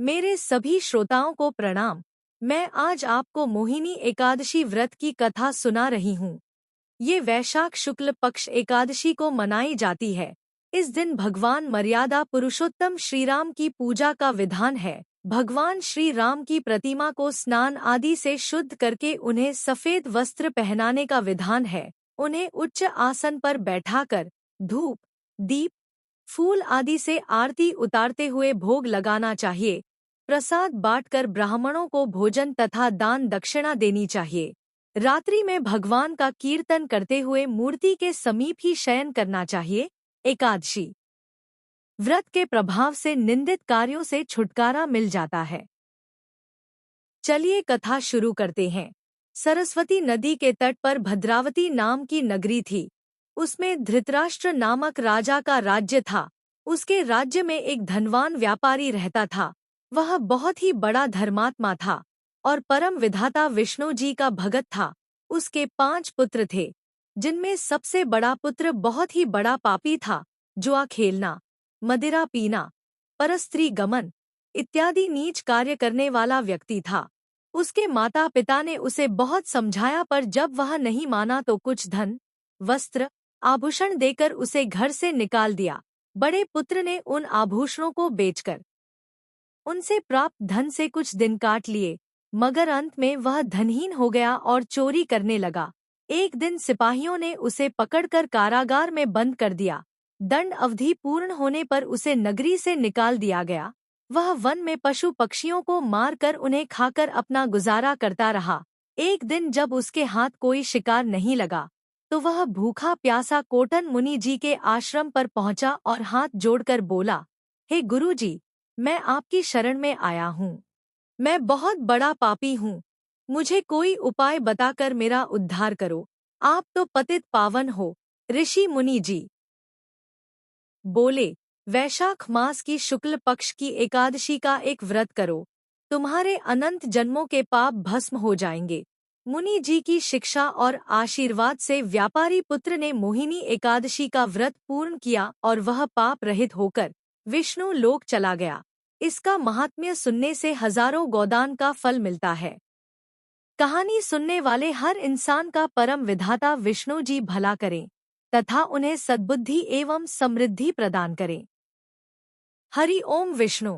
मेरे सभी श्रोताओं को प्रणाम। मैं आज आपको मोहिनी एकादशी व्रत की कथा सुना रही हूँ। ये वैशाख शुक्ल पक्ष एकादशी को मनाई जाती है। इस दिन भगवान मर्यादा पुरुषोत्तम श्रीराम की पूजा का विधान है। भगवान श्री राम की प्रतिमा को स्नान आदि से शुद्ध करके उन्हें सफेद वस्त्र पहनाने का विधान है। उन्हें उच्च आसन पर बैठाकर धूप, दीप, फूल आदि से आरती उतारते हुए भोग लगाना चाहिए। प्रसाद बांटकर ब्राह्मणों को भोजन तथा दान दक्षिणा देनी चाहिए। रात्रि में भगवान का कीर्तन करते हुए मूर्ति के समीप ही शयन करना चाहिए। एकादशी व्रत के प्रभाव से निंदित कार्यों से छुटकारा मिल जाता है। चलिए कथा शुरू करते हैं। सरस्वती नदी के तट पर भद्रावती नाम की नगरी थी। उसमें धृतराष्ट्र नामक राजा का राज्य था। उसके राज्य में एक धनवान व्यापारी रहता था। वह बहुत ही बड़ा धर्मात्मा था और परम विधाता विष्णु जी का भगत था। उसके 5 पुत्र थे, जिनमें सबसे बड़ा पुत्र बहुत ही बड़ा पापी था। जुआ खेलना, मदिरा पीना, परस्त्री गमन इत्यादि नीच कार्य करने वाला व्यक्ति था। उसके माता पिता ने उसे बहुत समझाया, पर जब वह नहीं माना तो कुछ धन, वस्त्र, आभूषण देकर उसे घर से निकाल दिया। बड़े पुत्र ने उन आभूषणों को बेचकर उनसे प्राप्त धन से कुछ दिन काट लिए, मगर अंत में वह धनहीन हो गया और चोरी करने लगा। एक दिन सिपाहियों ने उसे पकड़कर कारागार में बंद कर दिया। दंड अवधि पूर्ण होने पर उसे नगरी से निकाल दिया गया। वह वन में पशु पक्षियों को मारकर उन्हें खाकर अपना गुजारा करता रहा। एक दिन जब उसके हाथ कोई शिकार नहीं लगा, तो वह भूखा प्यासा कोटन मुनि जी के आश्रम पर पहुंचा और हाथ जोड़कर बोला, हे गुरु जी, मैं आपकी शरण में आया हूँ। मैं बहुत बड़ा पापी हूँ। मुझे कोई उपाय बताकर मेरा उद्धार करो। आप तो पतित पावन हो। ऋषि मुनि जी बोले, वैशाख मास की शुक्ल पक्ष की एकादशी का एक व्रत करो। तुम्हारे अनंत जन्मों के पाप भस्म हो जाएंगे। मुनि जी की शिक्षा और आशीर्वाद से व्यापारी पुत्र ने मोहिनी एकादशी का व्रत पूर्ण किया और वह पाप रहित होकर विष्णु लोक चला गया। इसका महात्म्य सुनने से हजारों गोदान का फल मिलता है। कहानी सुनने वाले हर इंसान का परम विधाता विष्णु जी भला करें तथा उन्हें सद्बुद्धि एवं समृद्धि प्रदान करें। हरि ओम विष्णु।